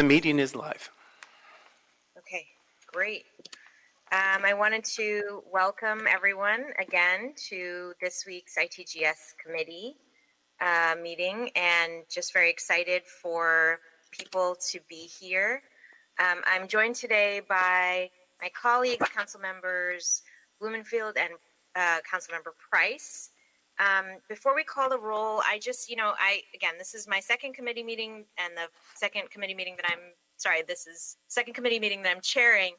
The meeting is live. Okay, great. I wanted to welcome everyone again to this week's ITGS committee meeting, and just very excited for people to be here. I'm joined today by my colleagues, council members Blumenfield and Councilmember Price. Before we call the roll, again, this is my second committee meeting and the second committee meeting that this is second committee meeting that I'm chairing.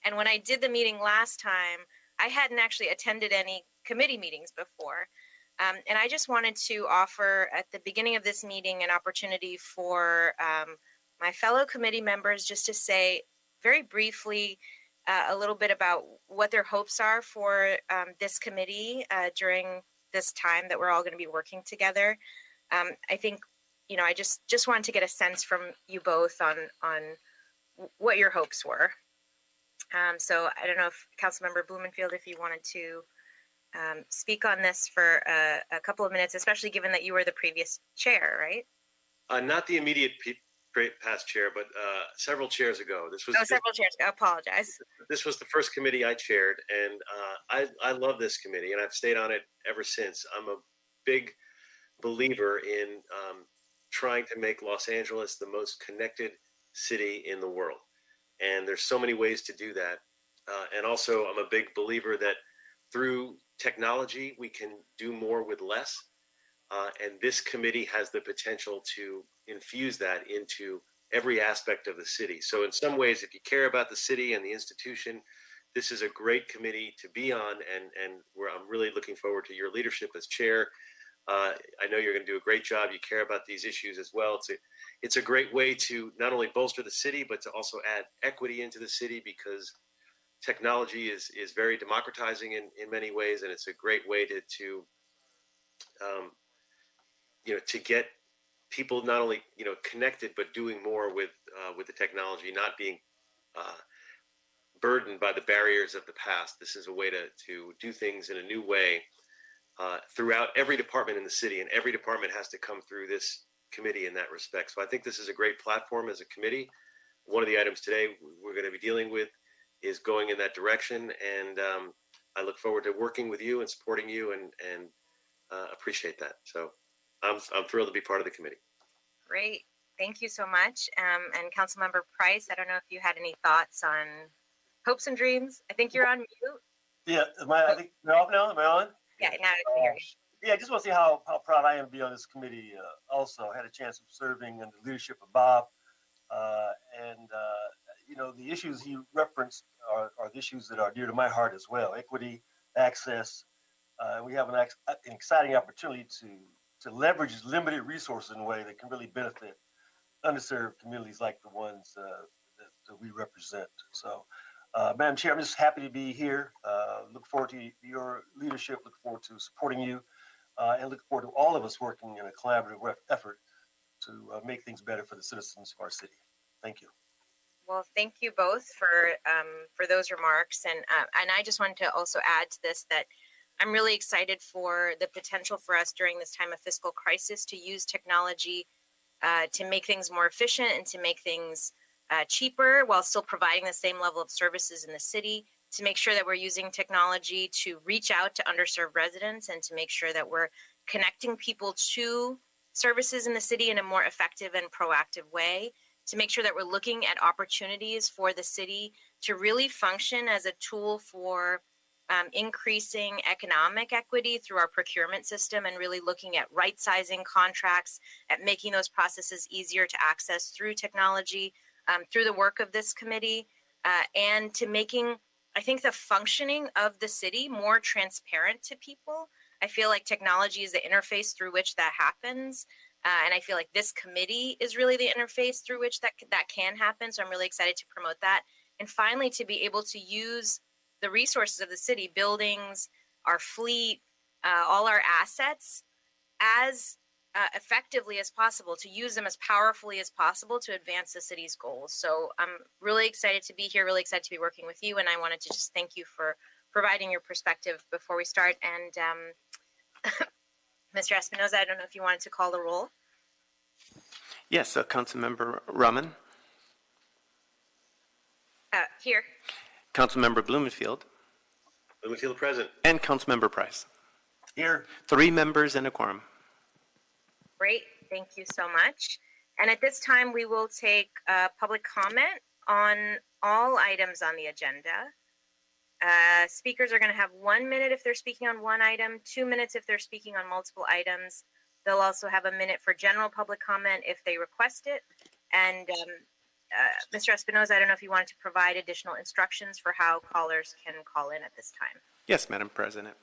And when I did the meeting last time, I hadn't actually attended any committee meetings before. And I just wanted to offer at the beginning of this meeting an opportunity for my fellow committee members just to say very briefly a little bit about what their hopes are for this committee during this time that we're all going to be working together. I think, I just wanted to get a sense from you both on what your hopes were. So I don't know if Councilmember Blumenfield, if you wanted to speak on this for a couple of minutes, especially given that you were the previous chair, right? Not the immediate past chair, but several chairs ago. Several chairs ago. I apologize. This was the first committee I chaired, and I love this committee, and I've stayed on it ever since. I'm a big believer in trying to make Los Angeles the most connected city in the world. And there's so many ways to do that. And also, I'm a big believer that through technology, we can do more with less. And this committee has the potential to infuse that into every aspect of the city. So in some ways, if you care about the city and the institution, this is a great committee to be on. And I'm really looking forward to your leadership as chair. I know you're going to do a great job. You care about these issues as well. It's a great way to not only bolster the city, but to also add equity into the city, because technology is very democratizing in many ways, and it's a great way to get people not only connected, but doing more with the technology, not being burdened by the barriers of the past. This is a way to do things in a new way throughout every department in the city, and every department has to come through this committee in that respect. So I think this is a great platform as a committee. One of the items today we're going to be dealing with is going in that direction, and I look forward to working with you and supporting you, and appreciate that. So I'm thrilled to be part of the committee. Great, thank you so much. And Councilmember Price, I don't know if you had any thoughts on hopes and dreams. I think you're on mute. Yeah, I think we're off now. Am I on? Yeah, now I can hear you. Yeah, I just want to say how proud I am to be on this committee. Also, I had a chance of serving under the leadership of Bob, and the issues he referenced are the issues that are dear to my heart as well: equity, access. We have an exciting opportunity to leverage limited resources in a way that can really benefit underserved communities like the ones that we represent. So, Madam Chair, I'm just happy to be here. Look forward to your leadership. Look forward to supporting you. And look forward to all of us working in a collaborative effort to make things better for the citizens of our city. Thank you. Well, thank you both for those remarks, and I just wanted to also add to this that I'm really excited for the potential for us during this time of fiscal crisis to use technology to make things more efficient and to make things cheaper while still providing the same level of services in the city, to make sure that we're using technology to reach out to underserved residents and to make sure that we're connecting people to services in the city in a more effective and proactive way, to make sure that we're looking at opportunities for the city to really function as a tool for increasing economic equity through our procurement system, and really looking at right-sizing contracts, at making those processes easier to access through technology, through the work of this committee, and to making, I think, the functioning of the city more transparent to people. I feel like technology is the interface through which that happens. And I feel like this committee is really the interface through which that can happen. So I'm really excited to promote that. And finally, to be able to use the resources of the city, buildings, our fleet, all our assets, as effectively as possible, to use them as powerfully as possible to advance the city's goals. So I'm really excited to be here, really excited to be working with you. And I wanted to just thank you for providing your perspective before we start. And Mr. Espinoza, I don't know if you wanted to call the roll. Yes, so Councilmember Rahman. Here. Councilmember Blumenfield, Blumenfield present. and Councilmember Price. Here. 3 members and a quorum. Great. Thank you so much. And at this time, we will take public comment on all items on the agenda. Speakers are going to have 1 minute if they're speaking on one item, 2 minutes if they're speaking on multiple items. They'll also have a minute for general public comment if they request it. And Mr. Espinoza, I don't know if you wanted to provide additional instructions for how callers can call in at this time. Yes, Madam President.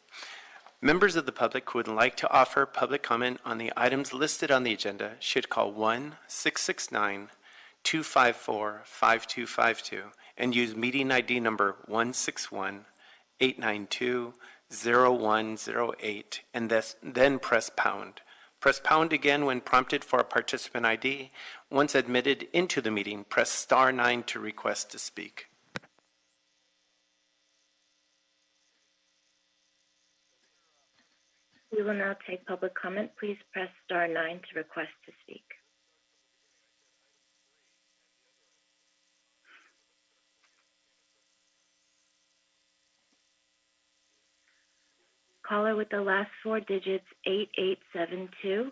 Members of the public who would like to offer public comment on the items listed on the agenda should call 1-669-254-5252 and use meeting ID number 161-892-0108 and then press pound. Press pound again when prompted for a participant ID. Once admitted into the meeting, press star 9 to request to speak. We will now take public comment. Please press star 9 to request to speak. Caller with the last 4 digits 8872.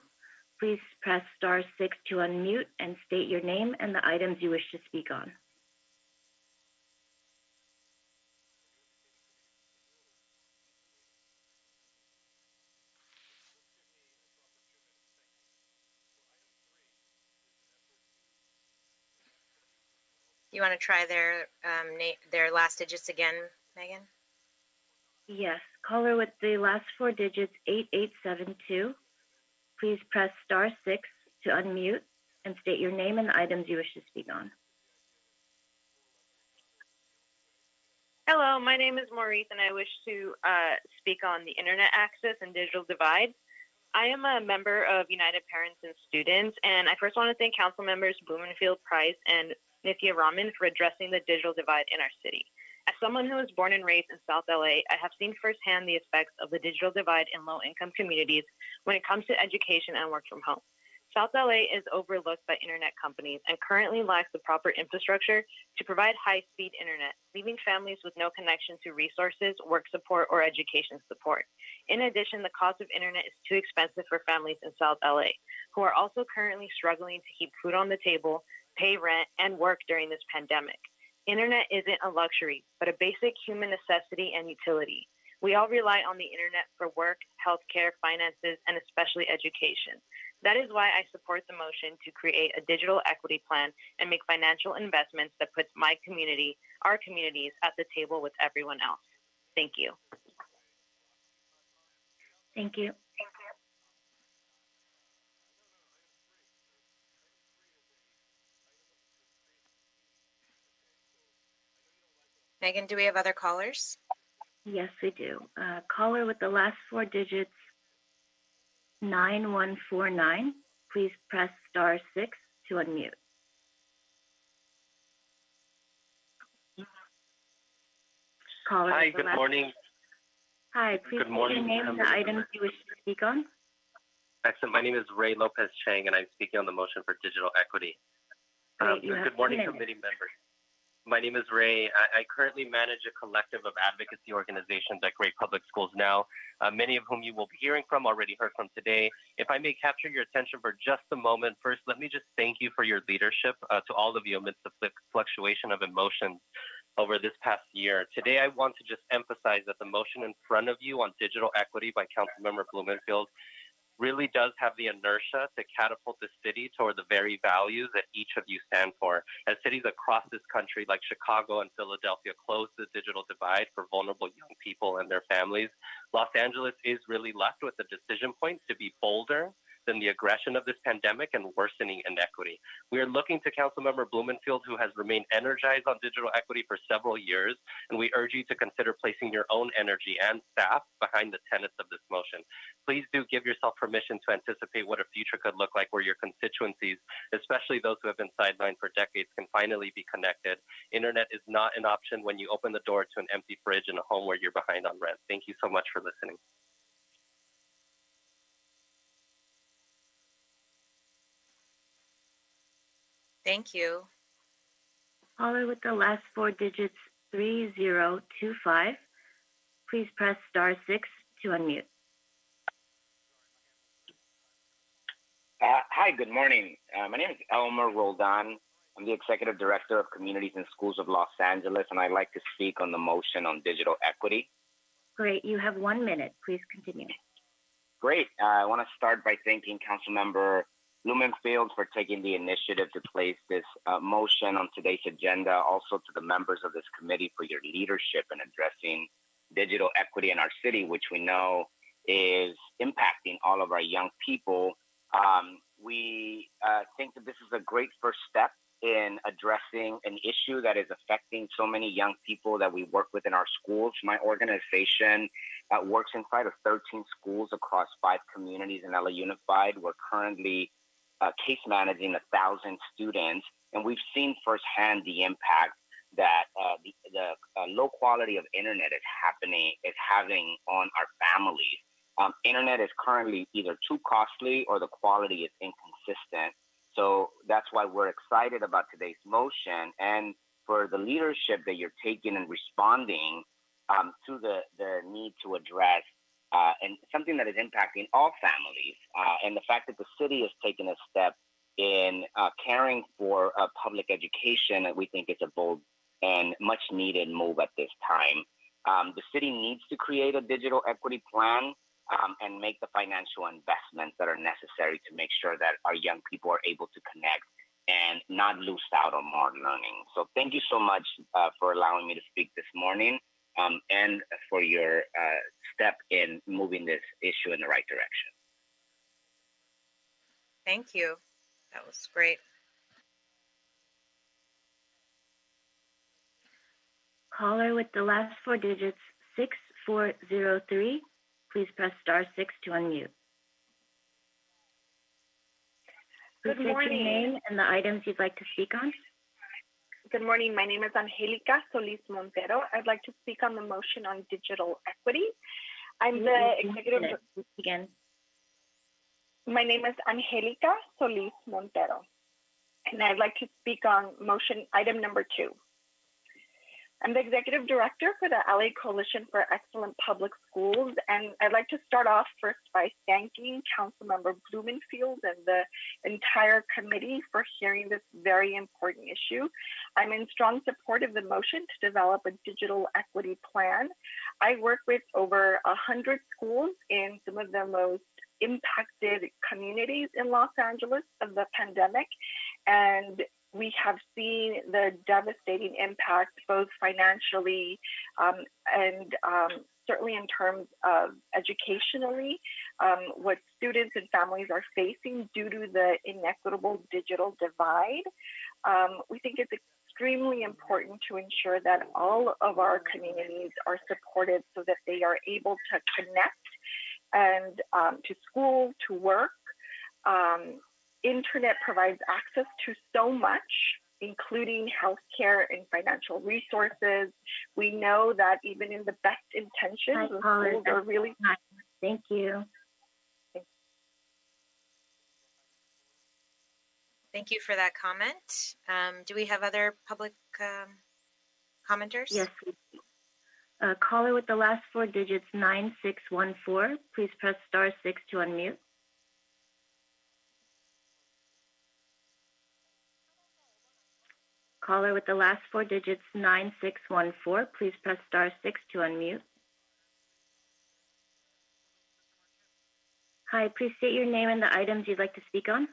Please press star 6 to unmute and state your name and the items you wish to speak on. You want to try their last digits again, Megan? Yes, caller with the last 4 digits 8872. Please press star 6 to unmute and state your name and the items you wish to speak on. Hello, my name is Maurice, and I wish to speak on the internet access and digital divide. I am a member of United Parents and Students, and I first want to thank council members Blumenfield, Price, and Nithya Raman for addressing the digital divide in our city. As someone who was born and raised in South LA, I have seen firsthand the effects of the digital divide in low-income communities when it comes to education and work from home. South LA is overlooked by internet companies and currently lacks the proper infrastructure to provide high-speed internet, leaving families with no connection to resources, work support, or education support. In addition, the cost of internet is too expensive for families in South LA, who are also currently struggling to keep food on the table, pay rent, and work during this pandemic. Internet isn't a luxury, but a basic human necessity and utility. We all rely on the internet for work, healthcare, finances, and especially education. That is why I support the motion to create a digital equity plan and make financial investments that puts my community, our communities, at the table with everyone else. Thank you. Thank you. Megan, do we have other callers? Yes, we do. Caller with the last 4 digits 9149. Please press star 6 to unmute. Caller. Hi, good morning. Hi, please state your name and the items you wish to speak on. Excellent. My name is Ray Lopez Chang, and I'm speaking on the motion for digital equity. Good morning, committee members. My name is Ray. I currently manage a collective of advocacy organizations at Great Public Schools Now, many of whom you will be hearing from, already heard from today. If I may capture your attention for just a moment, first, let me just thank you for your leadership to all of you amidst the fluctuation of emotions over this past year. Today, I want to just emphasize that the motion in front of you on digital equity by Councilmember Blumenfield really does have the inertia to catapult the city toward the very values that each of you stand for. As cities across this country, like Chicago and Philadelphia, close the digital divide for vulnerable young people and their families, Los Angeles is really left with a decision point to be bolder than the aggression of this pandemic and worsening inequity. We are looking to Councilmember Blumenfield, who has remained energized on digital equity for several years, and we urge you to consider placing your own energy and staff behind the tenets of this motion. Please do give yourself permission to anticipate what a future could look like where your constituencies, especially those who have been sidelined for decades, can finally be connected. Internet is not an option when you open the door to an empty fridge in a home where you're behind on rent. Thank you so much for listening. Thank you. Caller with the last four digits 3025. Please press star 6 to unmute. Hi, good morning. My name is Elmer Roldan. I'm the Executive Director of Communities and Schools of Los Angeles, and I'd like to speak on the motion on digital equity. Great. You have 1 minute. Please continue. Great. I want to start by thanking Councilmember Blumenfield for taking the initiative to place this motion on today's agenda. Also to the members of this committee for your leadership in addressing digital equity in our city, which we know is impacting all of our young people. We think that this is a great first step in addressing an issue that is affecting so many young people that we work with in our schools. My organization works inside of 13 schools across 5 communities in LA Unified. We're currently case managing 1,000 students, and we've seen firsthand the impact that the low quality of internet is having on our families. Internet is currently either too costly or the quality is inconsistent. So that's why we're excited about today's motion and for the leadership that you're taking and responding to the need to address and something that is impacting all families. And the fact that the city has taken a step in caring for public education, we think is a bold and much needed move at this time. The city needs to create a digital equity plan and make the financial investments that are necessary to make sure that our young people are able to connect and not lose out on more learning. So thank you so much for allowing me to speak this morning and for your step in moving this issue in the right direction. Thank you. That was great. Caller with the last four digits 6403. Please press star 6 to unmute. Please state your name and the items you'd like to speak on. Good morning. My name is Angelica Solis Montero. I'd like to speak on the motion on digital equity. I'm the executive. Again. My name is Angelica Solis Montero, and I'd like to speak on motion item number 2. I'm the executive director for the LA Coalition for Excellent Public Schools, and I'd like to start off first by thanking Councilmember Blumenfield and the entire committee for hearing this very important issue. I'm in strong support of the motion to develop a digital equity plan. I work with over 100 schools in some of the most impacted communities in Los Angeles of the pandemic, and we have seen the devastating impact both financially and certainly in terms of educationally, what students and families are facing due to the inequitable digital divide. We think it's extremely important to ensure that all of our communities are supported so that they are able to connect and to school, to work. Internet provides access to so much, including healthcare and financial resources. We know that even in the best intentions, the schools are really. Thank you. Thank you for that comment. Do we have other public commenters? Yes. Caller with the last four digits 9614. Please press star 6 to unmute. Caller with the last four digits 9614. Please press star 6 to unmute. Hi, please state your name and the items you'd like to speak on.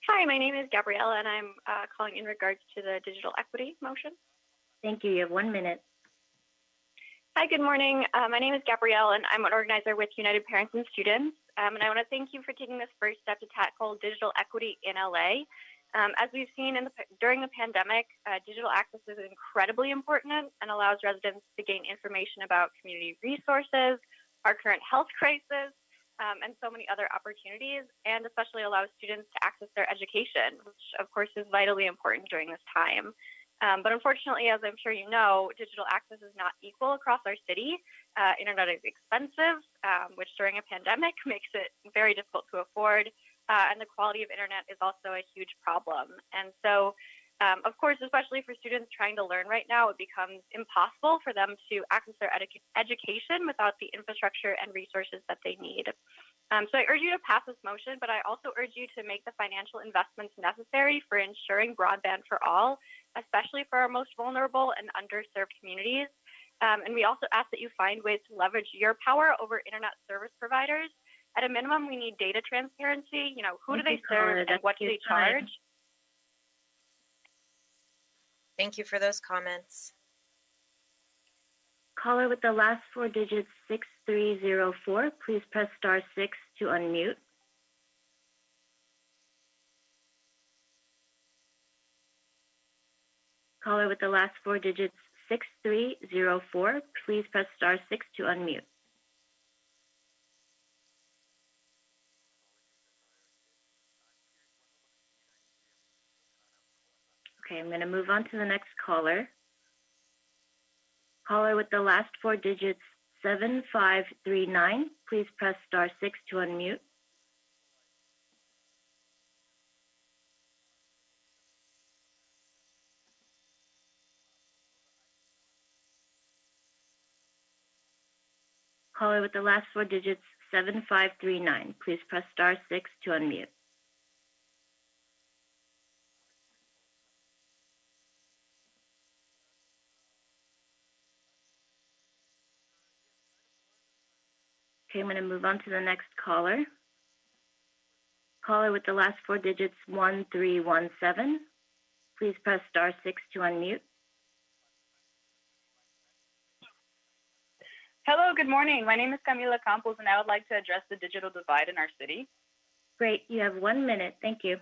Hi, my name is Gabriella, and I'm calling in regards to the digital equity motion. Thank you. You have 1 minute. Hi, good morning. My name is Gabrielle, and I'm an organizer with United Parents and Students. And I want to thank you for taking this first step to tackle digital equity in LA. As we've seen during the pandemic, digital access is incredibly important and allows residents to gain information about community resources, our current health crisis, and so many other opportunities, and especially allows students to access their education, which of course is vitally important during this time. But unfortunately, as I'm sure you know, digital access is not equal across our city. Internet is expensive, which during a pandemic makes it very difficult to afford. And the quality of internet is also a huge problem. And so Of course, especially for students trying to learn right now, it becomes impossible for them to access their education without the infrastructure and resources that they need. So I urge you to pass this motion, but I also urge you to make the financial investments necessary for ensuring broadband for all, especially for our most vulnerable and underserved communities. And we also ask that you find ways to leverage your power over internet service providers. At a minimum, we need data transparency. Who do they serve and what do they charge? Thank you for those comments. Caller with the last four digits 6304, please press star 6 to unmute. Caller with the last four digits 6304, please press star 6 to unmute. Okay, I'm going to move on to the next caller. Caller with the last four digits 7539, please press star 6 to unmute. Caller with the last four digits 7539, please press star 6 to unmute. Okay, I'm going to move on to the next caller. Caller with the last four digits 1317, please press star 6 to unmute. Hello, good morning. My name is Camila Campos, and I would like to address the digital divide in our city. Great, you have 1 minute. Thank you.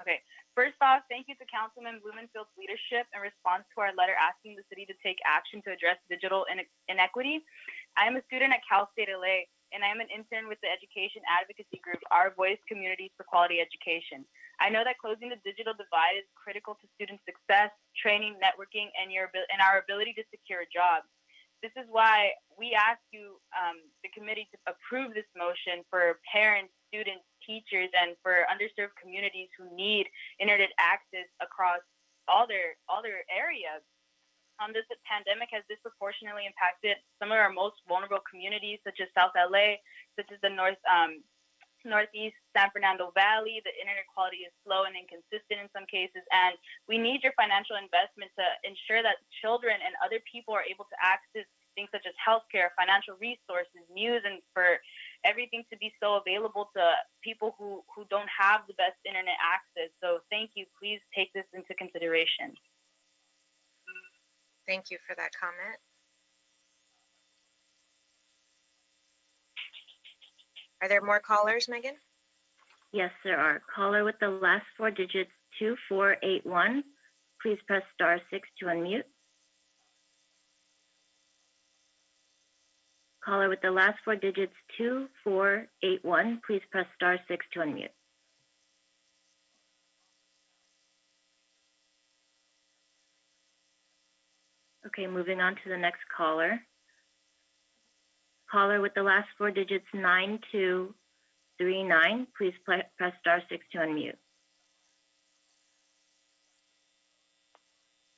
Okay, first off, thank you to Councilman Blumenfield's leadership in response to our letter asking the city to take action to address digital inequity. I am a student at Cal State LA, and I am an intern with the education advocacy group, Our Voice Communities for Quality Education. I know that closing the digital divide is critical to student success, training, networking, and our ability to secure jobs. This is why we ask you, the committee, to approve this motion for parents, students, teachers, and for underserved communities who need internet access across all their areas. This pandemic has disproportionately impacted some of our most vulnerable communities, such as South LA, such as the Northeast San Fernando Valley. The internet quality is slow and inconsistent in some cases, and we need your financial investment to ensure that children and other people are able to access things such as healthcare, financial resources, news, and for everything to be so available to people who don't have the best internet access. So thank you. Please take this into consideration. Thank you for that comment. Are there more callers, Megan? Yes, there are. Caller with the last four digits 2481, please press star 6 to unmute. Caller with the last four digits 2481, please press star 6 to unmute. Okay, moving on to the next caller. Caller with the last four digits 9239, please press star 6 to unmute.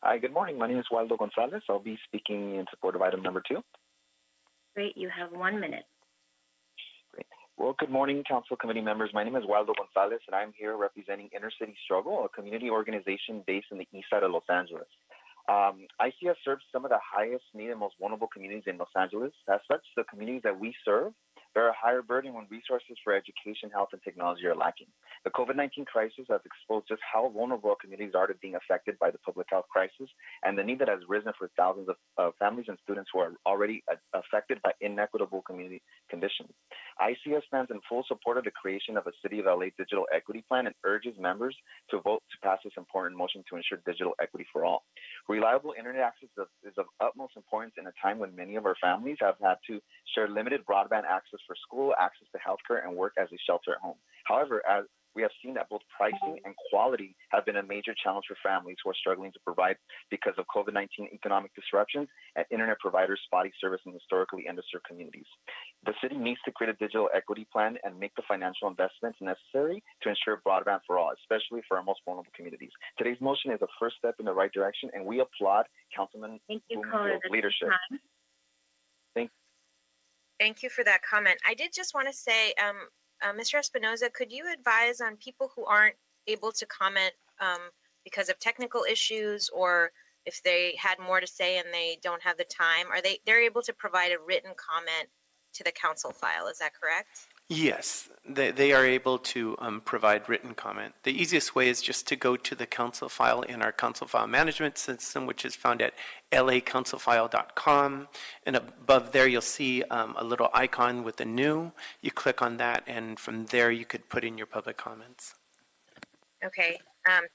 Hi, good morning. My name is Waldo Gonzalez. I'll be speaking in support of item number 2. Great, you have 1 minute. Great. Well, good morning, Council Committee members. My name is Waldo Gonzalez, and I'm here representing Inner City Struggle, a community organization based in the east side of Los Angeles. ICS serves some of the highest need and most vulnerable communities in Los Angeles. As such, the communities that we serve bear a higher burden when resources for education, health, and technology are lacking. The COVID-19 crisis has exposed just how vulnerable communities are to being affected by the public health crisis and the need that has risen for thousands of families and students who are already affected by inequitable community conditions. ICS stands in full support of the creation of a City of LA digital equity plan and urges members to vote to pass this important motion to ensure digital equity for all. Reliable internet access is of utmost importance in a time when many of our families have had to share limited broadband access for school, access to healthcare, and work as they shelter at home. However, we have seen that both pricing and quality have been a major challenge for families who are struggling to provide because of COVID-19 economic disruptions and internet providers' spotty service in historically underserved communities. The city needs to create a digital equity plan and make the financial investments necessary to ensure broadband for all, especially for our most vulnerable communities. Today's motion is a first step in the right direction, and we applaud Councilman Blumenfield's leadership. Thank you for that comment. I did just want to say, Mr. Espinoza, could you advise on people who aren't able to comment because of technical issues, or if they had more to say and they don't have the time, they're able to provide a written comment to the council file? Is that correct? Yes, they are able to provide written comment. The easiest way is just to go to the council file in our council file management system, which is found at lacouncilfile.com. And above there, you'll see a little icon with a new. You click on that, and from there, you could put in your public comments. Okay,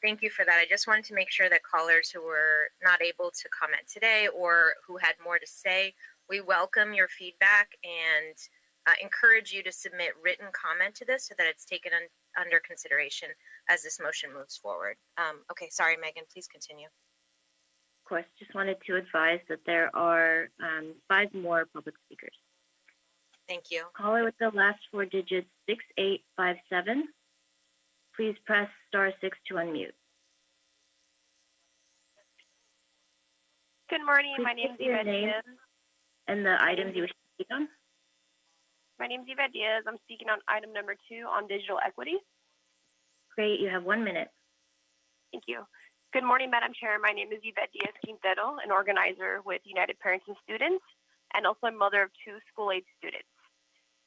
thank you for that. I just wanted to make sure that callers who were not able to comment today or who had more to say, we welcome your feedback and encourage you to submit written comment to this so that it's taken under consideration as this motion moves forward. Okay, sorry, Megan, please continue. Of course, just wanted to advise that there are 5 more public speakers. Thank you. Caller with the last 4 digits, 6857. Please press *6 to unmute. Good morning. Please my name is your Eva name Diaz. and the items you wish to speak on. My name is Eva Diaz. I'm speaking on item number 2 on digital equity. Great. You have 1 minute. Thank you. Good morning, Madam Chair. My name is Eva Diaz Quintero, an organizer with United Parents and Students, and also a mother of 2 school-age students.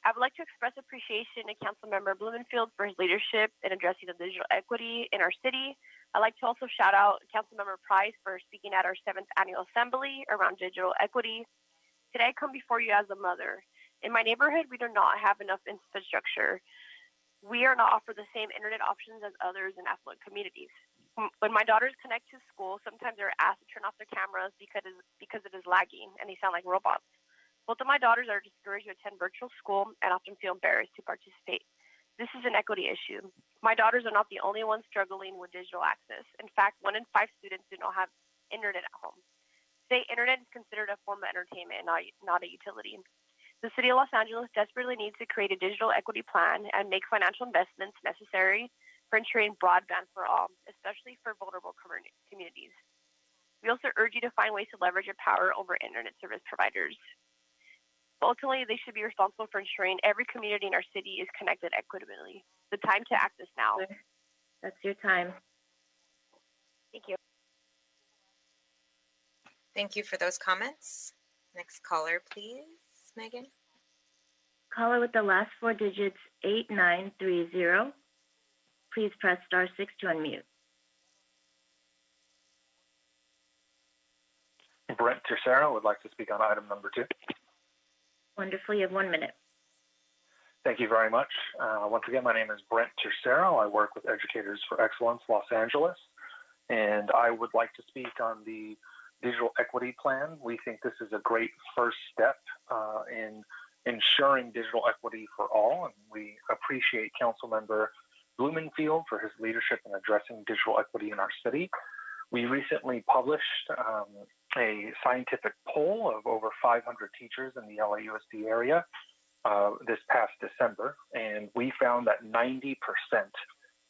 I would like to express appreciation to Councilmember Blumenfield for his leadership in addressing the digital equity in our city. I'd like to also shout out Councilmember Price for speaking at our 7th annual assembly around digital equity. Today I come before you as a mother. In my neighborhood, we do not have enough infrastructure. We are not offered the same internet options as others in affluent communities. When my daughters connect to school, sometimes they're asked to turn off their cameras because it is lagging and they sound like robots. Both of my daughters are discouraged to attend virtual school and often feel embarrassed to participate. This is an equity issue. My daughters are not the only ones struggling with digital access. In fact, 1 in 5 students do not have internet at home. Today, internet is considered a form of entertainment and not a utility. The City of Los Angeles desperately needs to create a digital equity plan and make financial investments necessary for ensuring broadband for all, especially for vulnerable communities. We also urge you to find ways to leverage your power over internet service providers. Ultimately, they should be responsible for ensuring every community in our city is connected equitably. The time to act is now. That's your time. Thank you. Thank you for those comments. Next caller, please, Megan. Caller with the last 4 digits, 8930. Please press *6 to unmute. Brent Tercero would like to speak on item number 2. Wonderful. You have 1 minute. Thank you very much. Once again, my name is Brent Tercero. I work with Educators for Excellence Los Angeles, and I would like to speak on the digital equity plan. We think this is a great first step in ensuring digital equity for all, and we appreciate Councilmember Blumenfield for his leadership in addressing digital equity in our city. We recently published a scientific poll of over 500 teachers in the LAUSD area this past December, and we found that 90%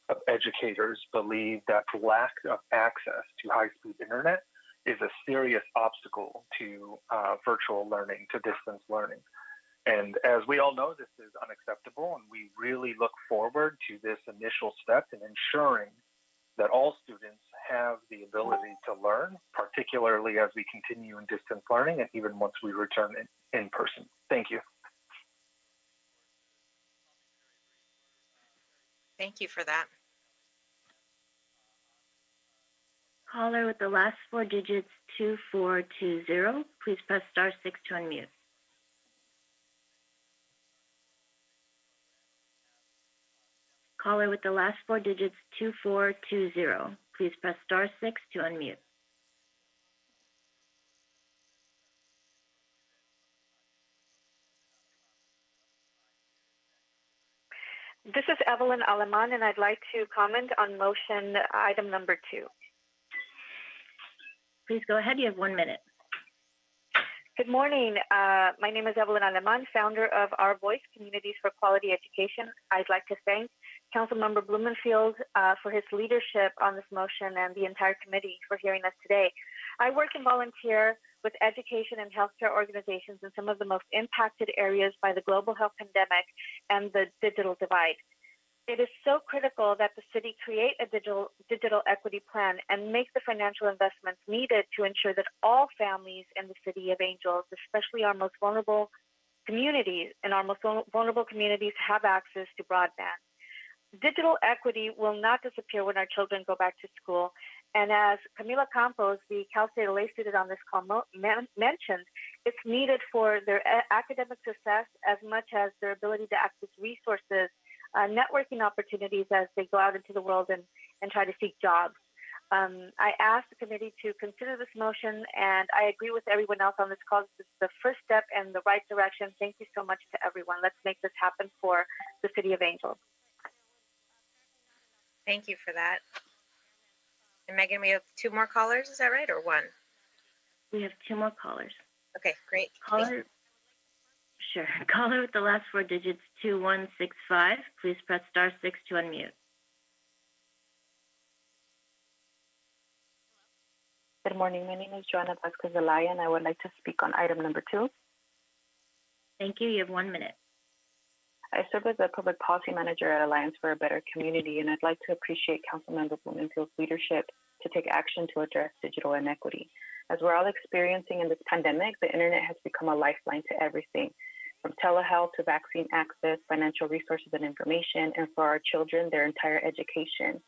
of educators believe that lack of access to high-speed internet is a serious obstacle to virtual learning, to distance learning. And as we all know, this is unacceptable, and we really look forward to this initial step in ensuring that all students have the ability to learn, particularly as we continue in distance learning and even once we return in person. Thank you. Thank you for that. Caller with the last 4 digits, 2420. Please press *6 to unmute. Caller with the last 4 digits, 2420. Please press *6 to unmute. This is Evelyn Aleman, and I'd like to comment on motion item number 2. Please go ahead. You have 1 minute. Good morning. My name is Evelyn Aleman, founder of Our Voice Communities for Quality Education. I'd like to thank Councilmember Blumenfield for his leadership on this motion and the entire committee for hearing us today. I work and volunteer with education and healthcare organizations in some of the most impacted areas by the global health pandemic and the digital divide. It is so critical that the city create a digital equity plan and make the financial investments needed to ensure that all families in the City of Angels, especially our most vulnerable communities, have access to broadband. Digital equity will not disappear when our children go back to school. And as Camila Campos, the Cal State LA student on this call mentioned, it's needed for their academic success as much as their ability to access resources, networking opportunities as they go out into the world and try to seek jobs. I asked the committee to consider this motion, and I agree with everyone else on this call. This is the first step in the right direction. Thank you so much to everyone. Let's make this happen for the City of Angels. Thank you for that. And Megan, we have 2 more callers, is that right, or 1? We have 2 more callers. Okay, great. Caller, sure. Caller with the last 4 digits, 2165. Please press *6 to unmute. Good morning. My name is Joanna Vasquez-Zelaya, and I would like to speak on item number 2. Thank you. You have 1 minute. I serve as a public policy manager at Alliance for a Better Community, and I'd like to appreciate Councilmember Blumenfield's leadership to take action to address digital inequity. As we're all experiencing in this pandemic, the internet has become a lifeline to everything, from telehealth to vaccine access, financial resources and information, and for our children, their entire education.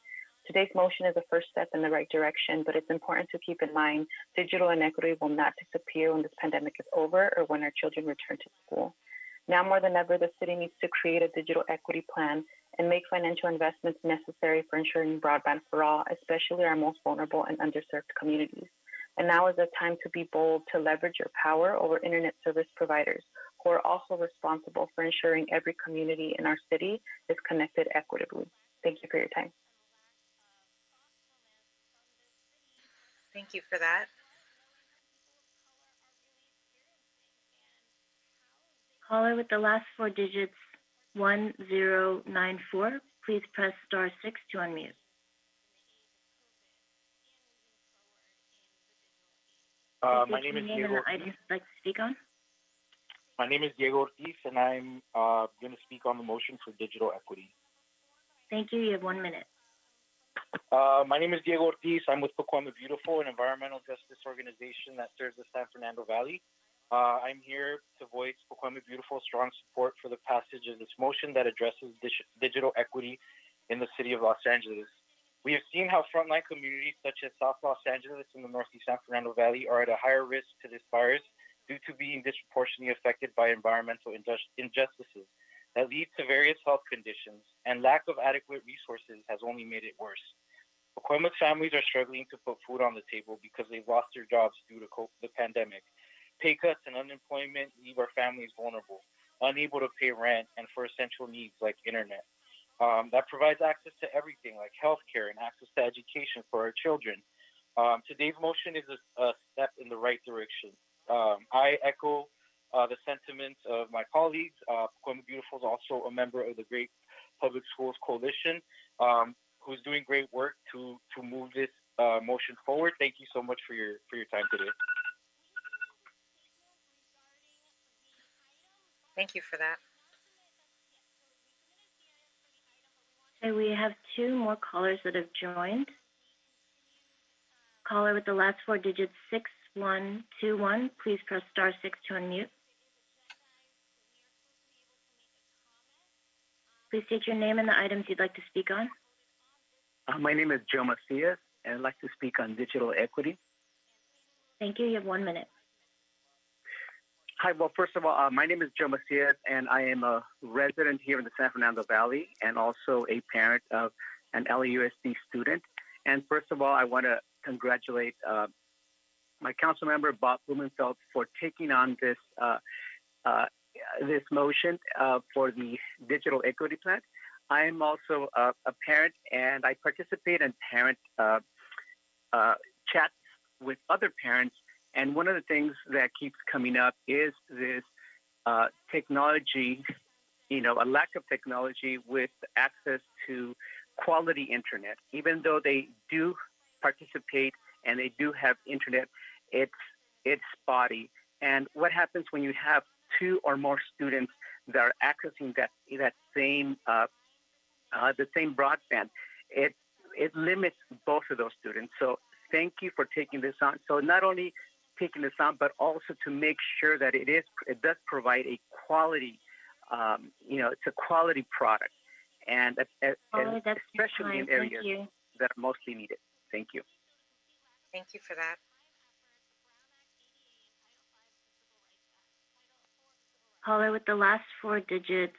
Today's motion is a first step in the right direction, but it's important to keep in mind digital inequity will not disappear when this pandemic is over or when our children return to school. Now more than ever, the city needs to create a digital equity plan and make financial investments necessary for ensuring broadband for all, especially our most vulnerable and underserved communities. And now is the time to be bold, to leverage your power over internet service providers who are also responsible for ensuring every community in our city is connected equitably. Thank you for your time. Thank you for that. Caller with the last 4 digits, 1094. Please press *6 to unmute. My name is Diego. Items you'd like to speak on? My name is Diego Ortiz, and I'm going to speak on the motion for digital equity. Thank you. You have 1 minute. My name is Diego Ortiz. I'm with Pacoima Beautiful, an environmental justice organization that serves the San Fernando Valley. I'm here to voice Pacoima Beautiful's strong support for the passage of this motion that addresses digital equity in the city of Los Angeles. We have seen how frontline communities such as South Los Angeles and the Northeast San Fernando Valley are at a higher risk to this virus due to being disproportionately affected by environmental injustices that lead to various health conditions, and lack of adequate resources has only made it worse. Pacoima's families are struggling to put food on the table because they've lost their jobs due to the pandemic. Pay cuts and unemployment leave our families vulnerable, unable to pay rent and for essential needs like internet. That provides access to everything like healthcare and access to education for our children. Today's motion is a step in the right direction. I echo the sentiments of my colleagues. Pacoima Beautiful is also a member of the Great Public Schools Coalition, who's doing great work to move this motion forward. Thank you so much for your time today. Thank you for that. Okay, we have 2 more callers that have joined. Caller with the last 4 digits, 6121. Please press *6 to unmute. Please state your name and the items you'd like to speak on. My name is Joe Macias, and I'd like to speak on digital equity. Thank you. You have 1 minute. Hi, well, first of all, my name is Joe Macias, and I am a resident here in the San Fernando Valley and also a parent of an LAUSD student. And first of all, I want to congratulate my council member, Bob Blumenfeld, for taking on this this motion for the digital equity plan. I'm also a parent, and I participate in parent chats with other parents. And one of the things that keeps coming up is this technology, a lack of technology with access to quality internet. Even though they do participate and they do have internet, it's spotty. And what happens when you have two or more students that are accessing that same the same broadband? It limits both of those students. So thank you for taking this on. So not only taking this on, but also to make sure that it does provide a quality, it's a quality product, and especially in areas that are mostly needed. Thank you. Thank you for that. Caller with the last four digits,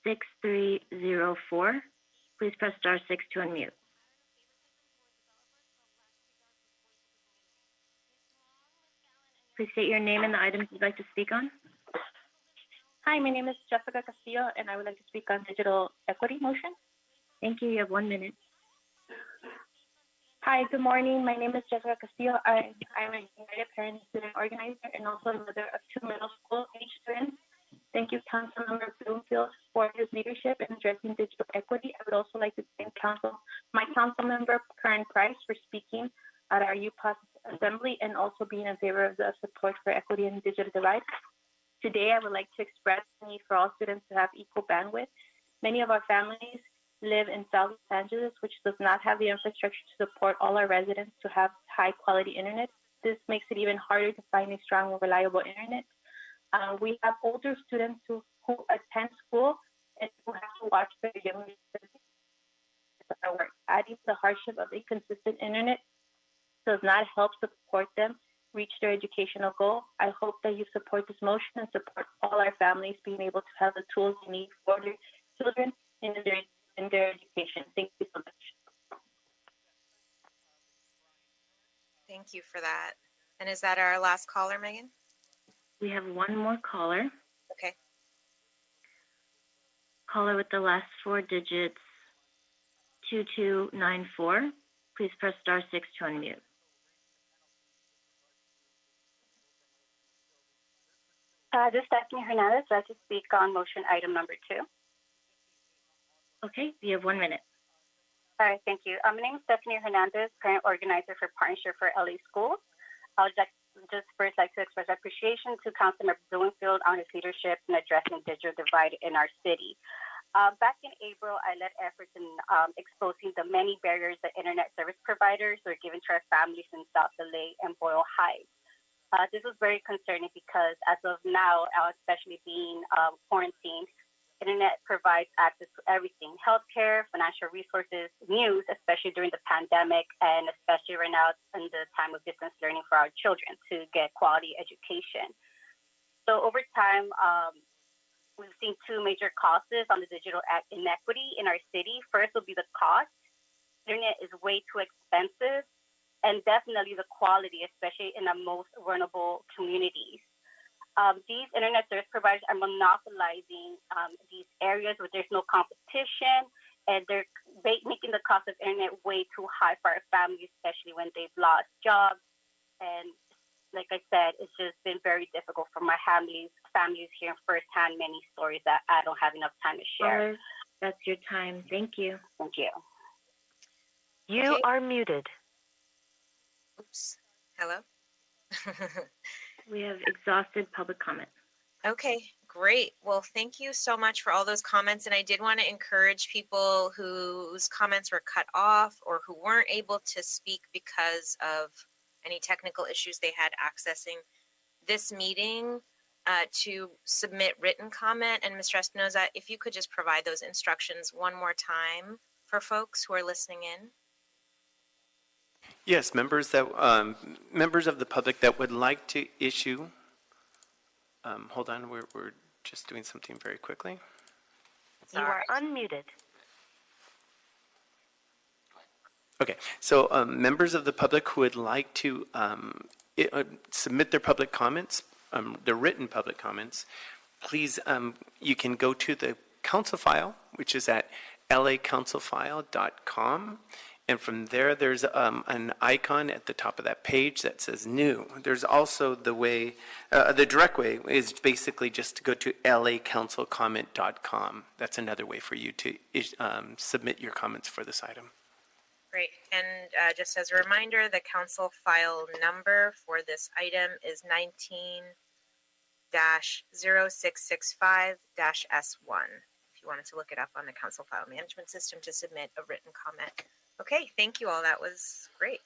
6304. Please press star 6 to unmute. Please state your name and the items you'd like to speak on. Hi, my name is Jessica Castillo, and I would like to speak on digital equity motion. Thank you. You have 1 minute. Hi, good morning. My name is Jessica Castillo. I'm a United Parents Student Organizer and also a mother of two middle school age students. Thank you, Councilmember Bloomfield, for his leadership in addressing digital equity. I would also like to thank my Councilmember Karen Price for speaking at our UPAS Assembly and also being in favor of the support for equity and digital divide. Today, I would like to express the need for all students to have equal bandwidth. Many of our families live in South Los Angeles, which does not have the infrastructure to support all our residents to have high quality internet. This makes it even harder to find a strong and reliable internet. We have older students who attend school and who have to watch their younger students. Adding the hardship of inconsistent internet does not help support them reach their educational goal. I hope that you support this motion and support all our families being able to have the tools they need for their children in their education. Thank you so much. Thank you for that. And is that our last caller, Megan? We have one more caller. Okay. Caller with the last four digits, 2294. Please press star 6 to unmute. This is Stephanie Hernandez. I'd like to speak on motion item number 2. Okay, you have 1 minute. All right, thank you. My name is Stephanie Hernandez, parent organizer for Partnership for LA Schools. I would just first like to express appreciation to Councilmember Bloomfield on his leadership in addressing digital divide in our city. Back in April, I led efforts in exposing the many barriers that internet service providers are giving to our families in South LA and Boyle Heights. This was very concerning because as of now, especially being quarantined, internet provides access to everything: healthcare, financial resources, news, especially during the pandemic, and especially right now in the time of distance learning for our children to get quality education. So over time, we've seen two major causes on the digital inequity in our city. First will be the cost. Internet is way too expensive, and definitely the quality, especially in the most vulnerable communities. These internet service providers are monopolizing these areas where there's no competition, and they're making the cost of internet way too high for our families, especially when they've lost jobs. And like I said, it's just been very difficult for my families hearing firsthand many stories that I don't have enough time to share. That's your time. Thank you. Thank you. You are muted. Oops. Hello? We have exhausted public comment. Okay, great. Well, thank you so much for all those comments. And I did want to encourage people whose comments were cut off or who weren't able to speak because of any technical issues they had accessing this meeting to submit written comment. And Mr. Espinoza, if you could just provide those instructions one more time for folks who are listening in. Yes, members of the public that would like to issue. Hold on, we're just doing something very quickly. You are unmuted. Okay, so members of the public who would like to submit their public comments, their written public comments, please, you can go to the council file which is at lacouncilfile.com. And from there, there's an icon at the top of that page that says new. There's also the way, the direct way is basically just to go to lacouncilcomment.com. That's another way for you to submit your comments for this item. Great. And just as a reminder, the council file number for this item is 19-0665-S1. If you wanted to look it up on the council file management system to submit a written comment. Okay, thank you all. That was great.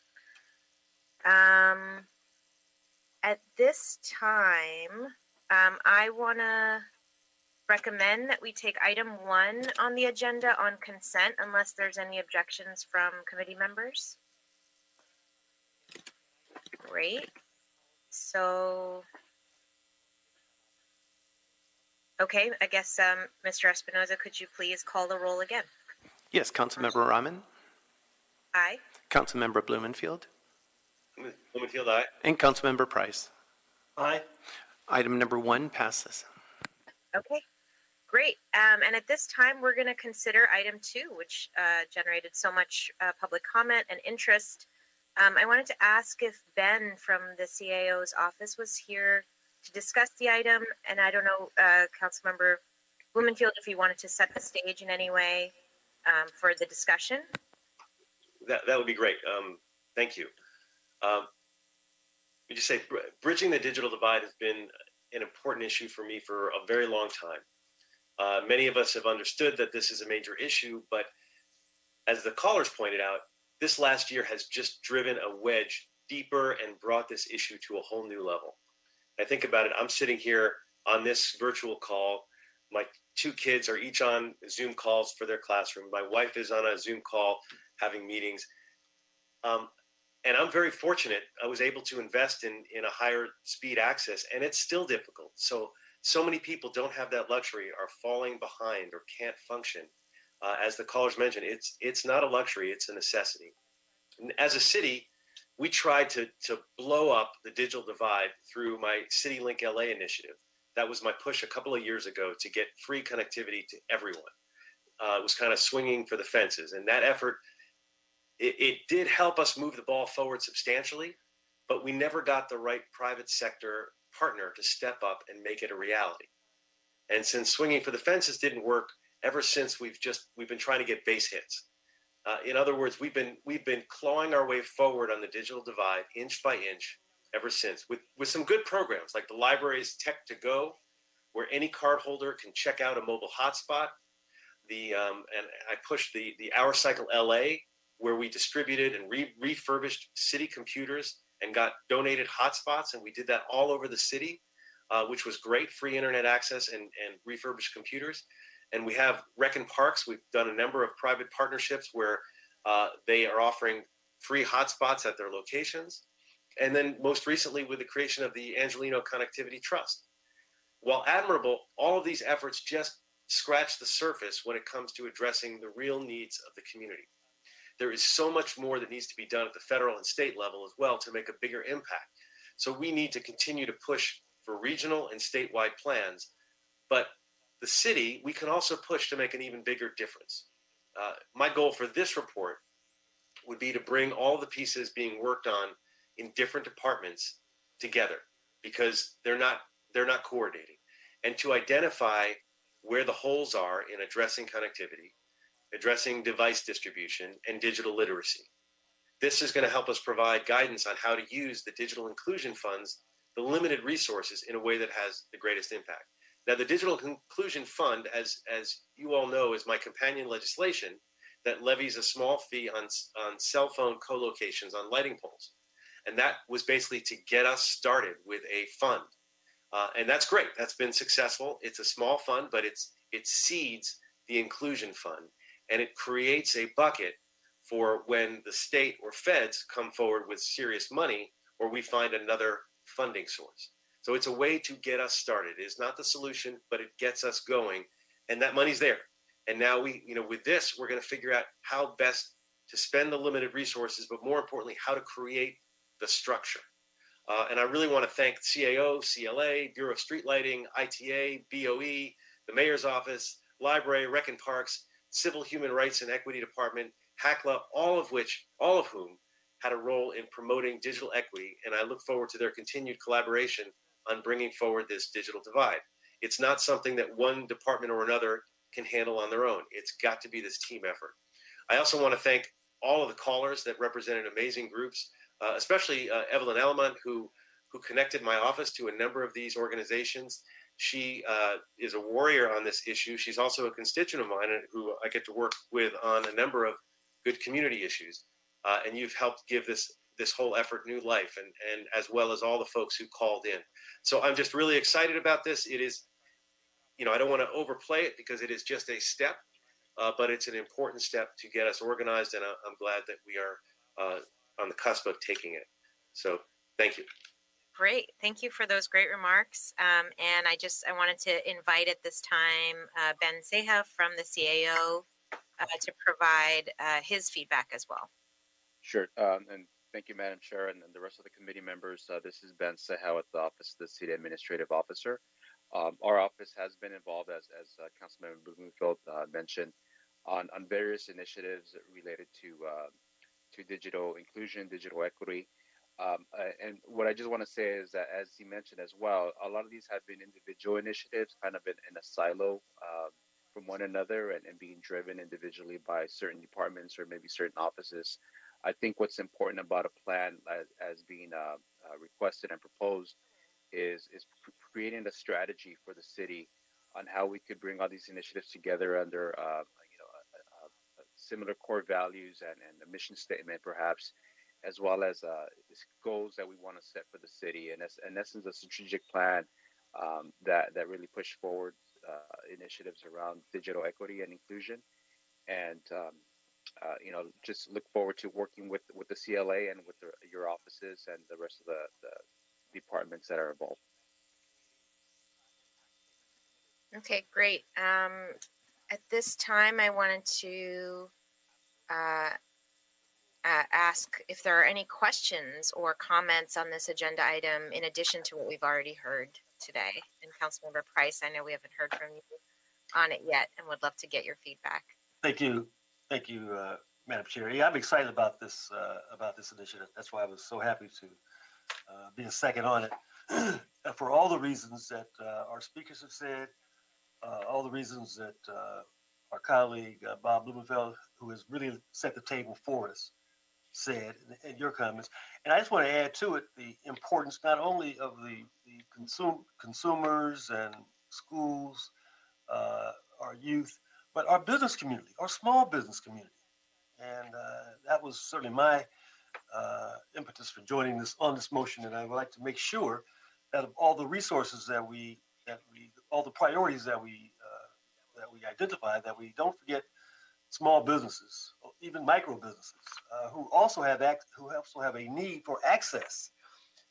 At this time, I want to recommend that we take item 1 on the agenda on consent unless there's any objections from committee members. Great. So, okay, I guess Mr. Espinoza, could you please call the roll again? Yes, Councilmember Rahman. Aye. Councilmember Blumenfield. Blumenfield, aye. And Councilmember Price. Aye. Item number 1 passes. Okay, great. And at this time, we're going to consider item 2, which generated so much public comment and interest. I wanted to ask if Ben from the CAO's office was here to discuss the item. And I don't know, Councilmember Blumenfield, if you wanted to set the stage in any way for the discussion. That would be great. Thank you. Let me just say, bridging the digital divide has been an important issue for me for a very long time. Many of us have understood that this is a major issue, but as the callers pointed out, this last year has just driven a wedge deeper and brought this issue to a whole new level. I think about it, I'm sitting here on this virtual call. My 2 kids are each on Zoom calls for their classroom. My wife is on a Zoom call having meetings. And I'm very fortunate. I was able to invest in a higher speed access, and it's still difficult. So many people don't have that luxury, are falling behind or can't function. As the callers mentioned, it's not a luxury, it's a necessity. And as a city, we tried to blow up the digital divide through my CityLink LA initiative. That was my push a couple of years ago to get free connectivity to everyone. It was kind of swinging for the fences. And that effort, it did help us move the ball forward substantially, but we never got the right private sector partner to step up and make it a reality. And since swinging for the fences didn't work, ever since we've been trying to get base hits. In other words, we've been clawing our way forward on the digital divide inch by inch ever since, with some good programs like the library's Tech to Go, where any cardholder can check out a mobile hotspot. And I pushed the Hour Cycle LA, where we distributed and refurbished city computers and got donated hotspots, and we did that all over the city, which was great, free internet access and refurbished computers. And we have Rec and Parks. We've done a number of private partnerships where they are offering free hotspots at their locations. And then most recently with the creation of the Angelino Connectivity Trust. While admirable, all of these efforts just scratch the surface when it comes to addressing the real needs of the community. There is so much more that needs to be done at the federal and state level as well to make a bigger impact. So we need to continue to push for regional and statewide plans. But the city, we can also push to make an even bigger difference. My goal for this report would be to bring all the pieces being worked on in different departments together, because they're not coordinating, and to identify where the holes are in addressing connectivity, addressing device distribution, and digital literacy. This is going to help us provide guidance on how to use the digital inclusion funds, the limited resources, in a way that has the greatest impact. Now, the Digital Inclusion Fund, as you all know, is my companion legislation that levies a small fee on cell phone co-locations on lighting poles. And that was basically to get us started with a fund. And that's great. That's been successful. It's a small fund, but it seeds the inclusion fund. And it creates a bucket for when the state or feds come forward with serious money, or we find another funding source. So it's a way to get us started. It is not the solution, but it gets us going, and that money's there. And now with this, we're going to figure out how best to spend the limited resources, but more importantly, how to create the structure. And I really want to thank CAO, CLA, Bureau of Street Lighting, ITA, BOE, the mayor's office, Library, Rec and Parks, Civil Human Rights and Equity Department, HACLA, all of whom had a role in promoting digital equity, and I look forward to their continued collaboration on bringing forward this digital divide. It's not something that one department or another can handle on their own. It's got to be this team effort. I also want to thank all of the callers that represented amazing groups, especially Evelyn Elman, who connected my office to a number of these organizations. She is a warrior on this issue. She's also a constituent of mine who I get to work with on a number of good community issues. And you've helped give this whole effort new life, and as well as all the folks who called in. So I'm just really excited about this. It is, I don't want to overplay it because it is just a step, but it's an important step to get us organized, and I'm glad that we are on the cusp of taking it. So thank you. Great. Thank you for those great remarks. And I wanted to invite at this time Ben Seha from the CAO to provide his feedback as well. Sure. And thank you, Madam Chair, and the rest of the committee members. This is Ben Seha at the Office of the City Administrative Officer. Our office has been involved, as Councilmember Blumenfield mentioned, on various initiatives related to digital inclusion, digital equity. And what I just want to say is that, as he mentioned as well, a lot of these have been individual initiatives, kind of in a silo from one another, and being driven individually by certain departments or maybe certain offices. I think what's important about a plan as being requested and proposed is creating a strategy for the city on how we could bring all these initiatives together under similar core values and a mission statement, perhaps, as well as goals that we want to set for the city, and in essence, a strategic plan that really push forward initiatives around digital equity and inclusion, and just look forward to working with the CLA and with your offices and the rest of the departments that are involved. Okay, great. At this time, I wanted to ask if there are any questions or comments on this agenda item in addition to what we've already heard today. And Councilmember Price, I know we haven't heard from you on it yet and would love to get your feedback. Thank you, Madam Chair. Yeah, I'm excited about this initiative. That's why I was so happy to be a second on it. For all the reasons that our speakers have said, all the reasons that our colleague Bob Blumenfeld, who has really set the table for us, said in your comments. And I just want to add to it the importance not only of the consumers and schools, our youth, but our business community, our small business community. And that was certainly my impetus for joining this motion. And I would like to make sure that of all the resources all the priorities that we identify, that we don't forget small businesses, even micro businesses, who also have a need for access,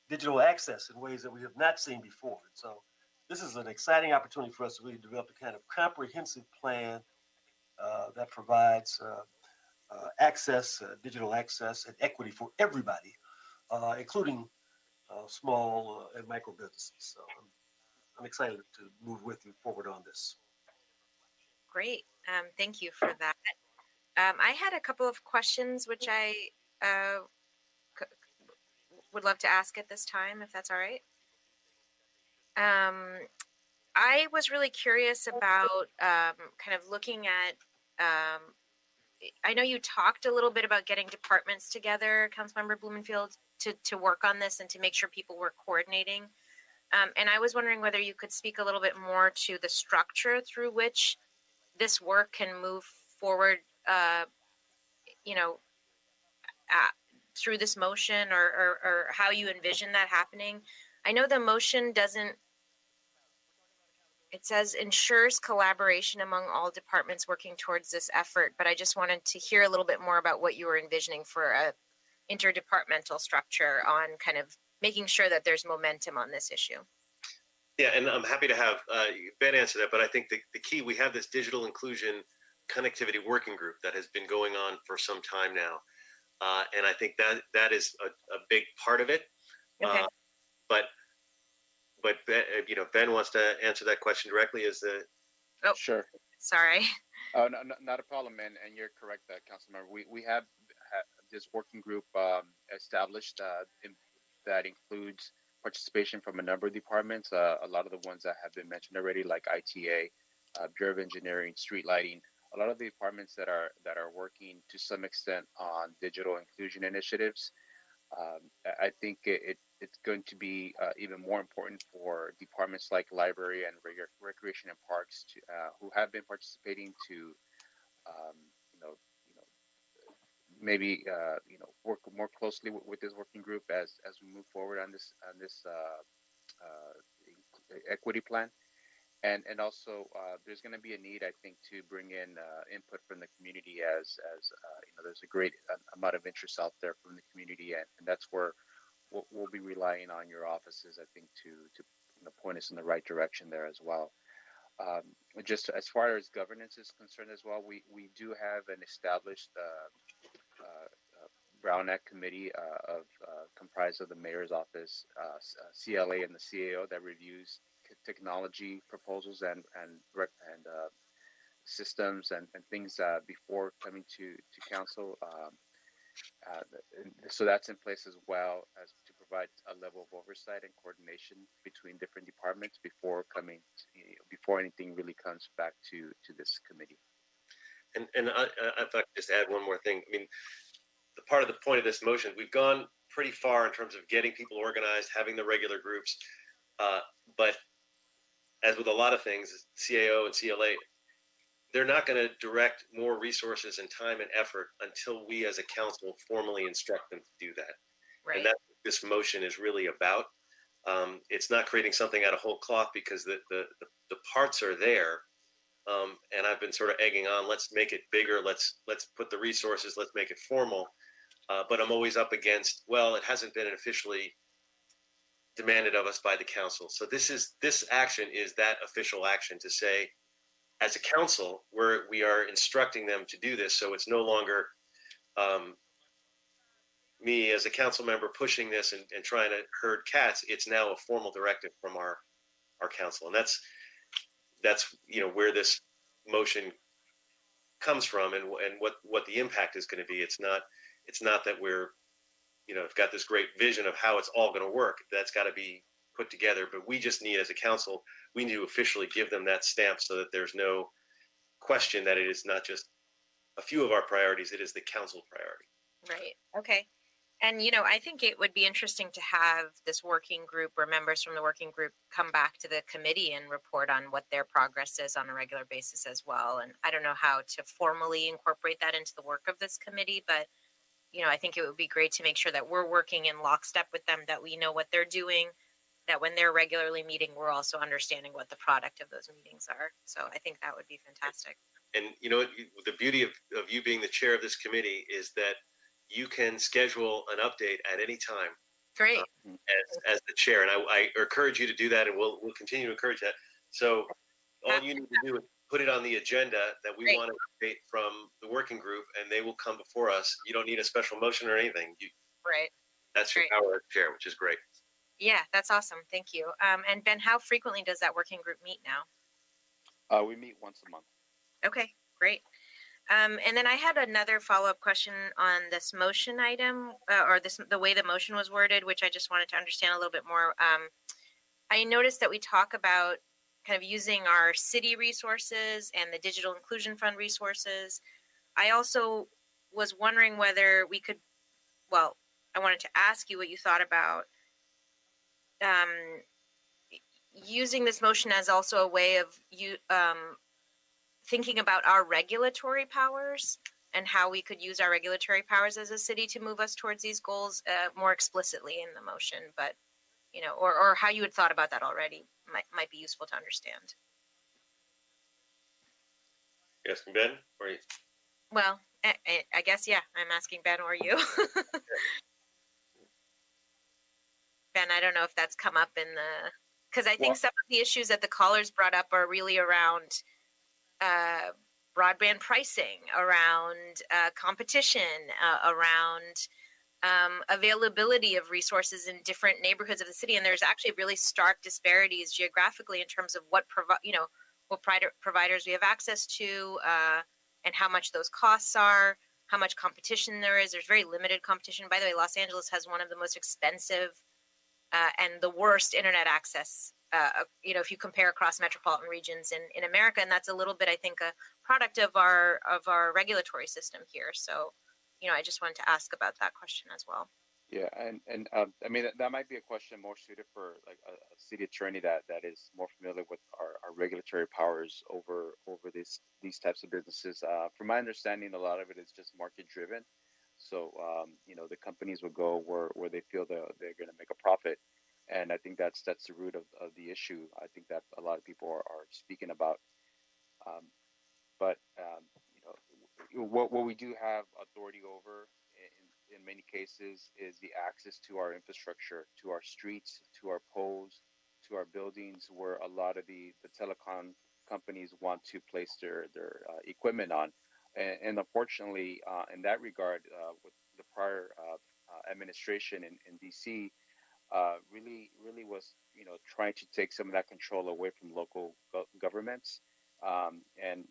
digital access, in ways that we have not seen before. And so this is an exciting opportunity for us to really develop a kind of comprehensive plan that provides access, digital access, and equity for everybody, including small and micro businesses. So I'm excited to move with you forward on this. Great. Thank you for that. I had a couple of questions which I would love to ask at this time, if that's all right. I was really curious about kind of looking at, I know you talked a little bit about getting departments together, Councilmember Blumenfield, to work on this and to make sure people were coordinating. And I was wondering whether you could speak a little bit more to the structure through which this work can move forward, through this motion, or how you envision that happening. I know the motion it says ensures collaboration among all departments working towards this effort, but I just wanted to hear a little bit more about what you were envisioning for a interdepartmental structure on kind of making sure that there's momentum on this issue. Yeah, and I'm happy to have Ben answer that, but I think the key, we have this digital inclusion connectivity working group that has been going on for some time now. And I think that is a big part of it. Okay. But Ben wants to answer that question directly. Oh, sure. Sorry. Oh, no, not a problem, and you're correct, Councilmember. We have this working group established that includes participation from a number of departments. A lot of the ones that have been mentioned already, like ITA, Bureau of Engineering, street lighting. A lot of the departments that are working to some extent on digital inclusion initiatives. I think it's going to be even more important for departments like library and recreation and parks to, who have been participating to, you know, maybe work more closely with this working group as we move forward on this equity plan. And also there's going to be a need, I think, to bring in input from the community as there's a great amount of interest out there from the community, and that's where we'll be relying on your offices, I think, to point us in the right direction there as well. Just as far as governance is concerned as well, we do have an established Brown Act committee comprised of the mayor's office, CLA, and the CAO that reviews technology proposals and systems and things before coming to council. So that's in place as well as to provide a level of oversight and coordination between different departments before anything really comes back to this committee. And if I could just add one more thing, I mean, the part of the point of this motion, we've gone pretty far in terms of getting people organized, having the regular groups, but as with a lot of things, CAO and CLA, they're not going to direct more resources and time and effort until we as a council formally instruct them to do that. Right. And that's what this motion is really about. It's not creating something out of whole cloth because the parts are there. And I've been sort of egging on, let's make it bigger. Let's put the resources, let's make it formal. But I'm always up against, well, it hasn't been officially demanded of us by the council. So this action is that official action to say, as a council, we are instructing them to do this. So it's no longer me as a council member pushing this and trying to herd cats. It's now a formal directive from our council. And that's where this motion comes from and what the impact is going to be. It's not that we're got this great vision of how it's all going to work. That's got to be put together, but we just need, as a council, we need to officially give them that stamp so that there's no question that it is not just a few of our priorities, it is the council priority. Right. Okay. And, I think it would be interesting to have this working group or members from the working group come back to the committee and report on what their progress is on a regular basis as well. And I don't know how to formally incorporate that into the work of this committee, but, I think it would be great to make sure that we're working in lockstep with them, that we know what they're doing, that when they're regularly meeting, we're also understanding what the product of those meetings are. So I think that would be fantastic. And, the beauty of you being the chair of this committee is that you can schedule an update at any time. Great. As the chair. And I encourage you to do that, and we'll continue to encourage that. So all you need to do is put it on the agenda that we want to update from the working group, and they will come before us. You don't need a special motion or anything. Right. That's your power as chair, which is great. Yeah, that's awesome. Thank you. And Ben, how frequently does that working group meet now? We meet once a month. Okay, great. And then I had another follow-up question on this motion item, or the way the motion was worded, which I just wanted to understand a little bit more. I noticed that we talk about kind of using our city resources and the Digital Inclusion Fund resources. I also was wondering whether we could, I wanted to ask you what you thought about using this motion as also a way of thinking about our regulatory powers and how we could use our regulatory powers as a city to move us towards these goals more explicitly in the motion, but or how you had thought about that already might be useful to understand. Yes, Ben, or you? Well, I guess, yeah, I'm asking Ben or you. Ben, I don't know if that's come up because I think some of the issues that the callers brought up are really around broadband pricing, around competition, around availability of resources in different neighborhoods of the city. And there's actually really stark disparities geographically in terms of what providers we have access to, and how much those costs are, how much competition there is. There's very limited competition. By the way, Los Angeles has one of the most expensive and the worst internet access, if you compare across metropolitan regions in America. And that's a little bit, I think, a product of our regulatory system here. So, I just wanted to ask about that question as well. Yeah, and I mean that might be a question more suited for like a city attorney that is more familiar with our regulatory powers over these types of businesses. From my understanding, a lot of it is just market driven. So the companies will go where they feel they're going to make a profit, and I think that's the root of the issue. I think that a lot of people are speaking about. But what we do have authority over in many cases is the access to our infrastructure, to our streets, to our poles, to our buildings, where a lot of the telecom companies want to place their equipment on. And unfortunately, in that regard, with the prior administration in DC, really was trying to take some of that control away from local governments, and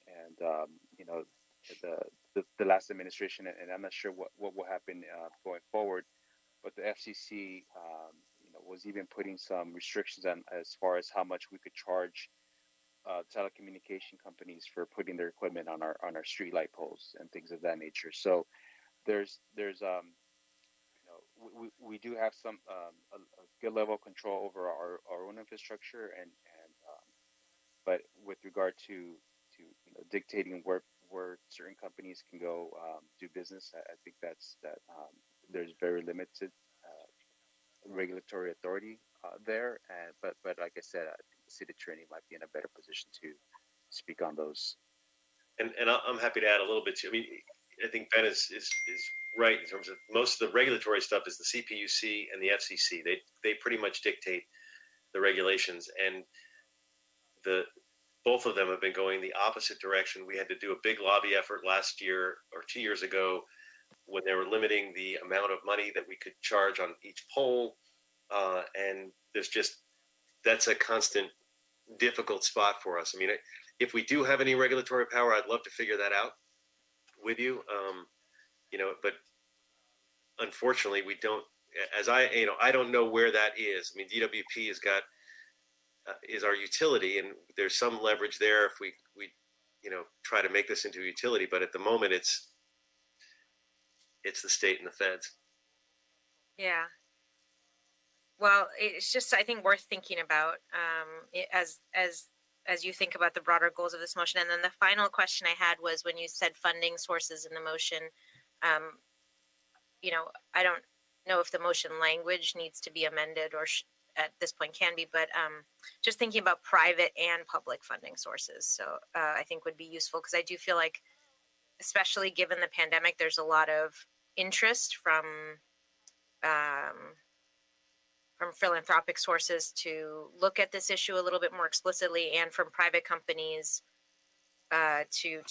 the last administration, and I'm not sure what will happen going forward, but the FCC was even putting some restrictions on as far as how much we could charge telecommunication companies for putting their equipment on our streetlight poles and things of that nature. So there's we do have some a good level of control over our own infrastructure, and but with regard to dictating where certain companies can go do business, I think that there's very limited regulatory authority there. And but like I said, I think the city attorney might be in a better position to speak on those. And I'm happy to add a little bit too. I mean, I think Ben is right in terms of most of the regulatory stuff is the CPUC and the FCC. They pretty much dictate the regulations, and both of them have been going the opposite direction. We had to do a big lobby effort last year or 2 years ago when they were limiting the amount of money that we could charge on each pole, and that's a constant difficult spot for us. I mean, if we do have any regulatory power, I'd love to figure that out with you. But unfortunately, we don't. I don't know where that is. I mean, DWP is our utility, and there's some leverage there if we try to make this into a utility. But at the moment, it's the state and the feds. Yeah. Well, it's just, I think, worth thinking about as you think about the broader goals of this motion. And then the final question I had was when you said funding sources in the motion. I don't know if the motion language needs to be amended or at this point can be, but just thinking about private and public funding sources. So I think would be useful, because I do feel like, especially given the pandemic, there's a lot of interest from philanthropic sources to look at this issue a little bit more explicitly, and from private companies to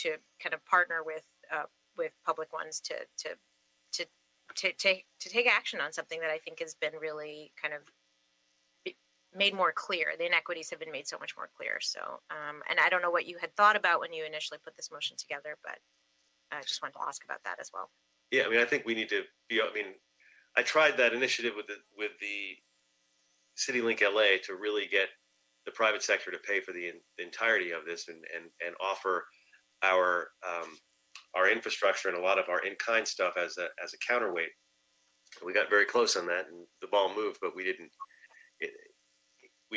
kind of partner with public ones to take action on something that I think has been really kind of made more clear. The inequities have been made so much more clear. So, and I don't know what you had thought about when you initially put this motion together, but I just wanted to ask about that as well. Yeah, I mean, I think we need to be. I mean, I tried that initiative with the CityLink LA to really get the private sector to pay for the entirety of this and offer our infrastructure and a lot of our in-kind stuff as a counterweight. We got very close on that, and the ball moved, but we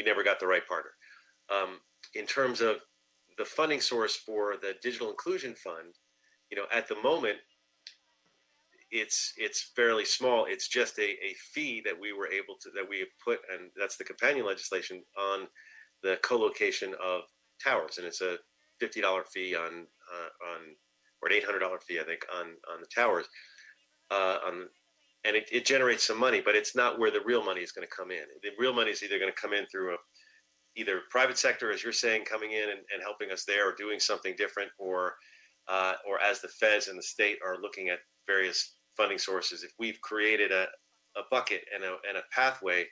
never got the right partner. In terms of the funding source for the Digital Inclusion Fund, at the moment, it's fairly small. It's just a fee that we have put, and that's the companion legislation on the co-location of towers, and it's a $50 fee on or an $800 fee, I think, on the towers, and it generates some money, but it's not where the real money is going to come in. The real money is either going to come in through either private sector, as you're saying, coming in and helping us there, or doing something different, or as the feds and the state are looking at various funding sources. If we've created a bucket and a pathway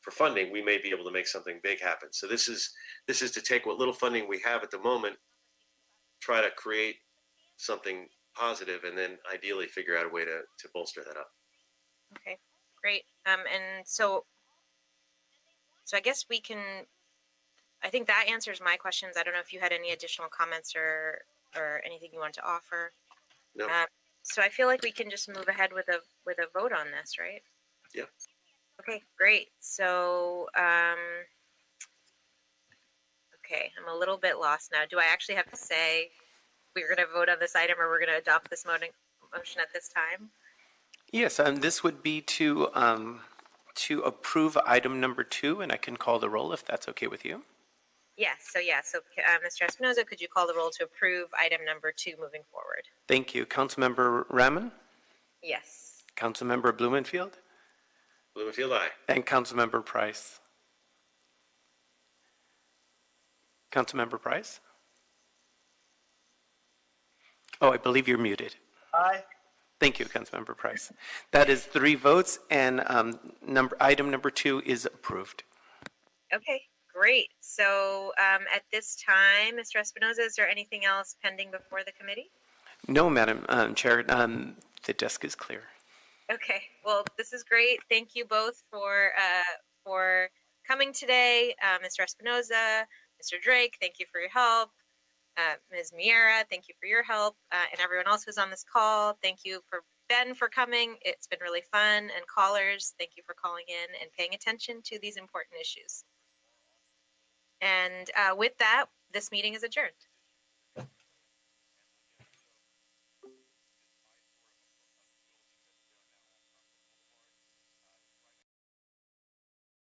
for funding, we may be able to make something big happen. So this is to take what little funding we have at the moment, try to create something positive, and then ideally figure out a way to bolster that up. Okay, great. And so I guess we can, I think that answers my questions. I don't know if you had any additional comments or anything you want to offer. No. So I feel like we can just move ahead with a vote on this, right? Yeah. Okay, great. So, okay, I'm a little bit lost now. Do I actually have to say we're going to vote on this item, or we're going to adopt this motion at this time? Yes, this would be to approve item number 2, and I can call the roll if that's okay with you. Yes. So Mr. Espinoza, could you call the roll to approve item number 2 moving forward? Thank you. Councilmember Raman? Yes. Councilmember Blumenfield? Blumenfield, aye. And Councilmember Price? Councilmember Price? Oh, I believe you're muted. Aye. Thank you, Councilmember Price. That is 3 votes, and item number 2 is approved. Okay, great. So at this time, Mr. Espinoza, is there anything else pending before the committee? No, Madam Chair, the desk is clear. Okay, well, this is great. Thank you both for coming today. Mr. Espinoza, Mr. Drake, thank you for your help. Ms. Miera, thank you for your help. And everyone else who's on this call, thank you for Ben for coming. It's been really fun. And callers, thank you for calling in and paying attention to these important issues. And with that, this meeting is adjourned.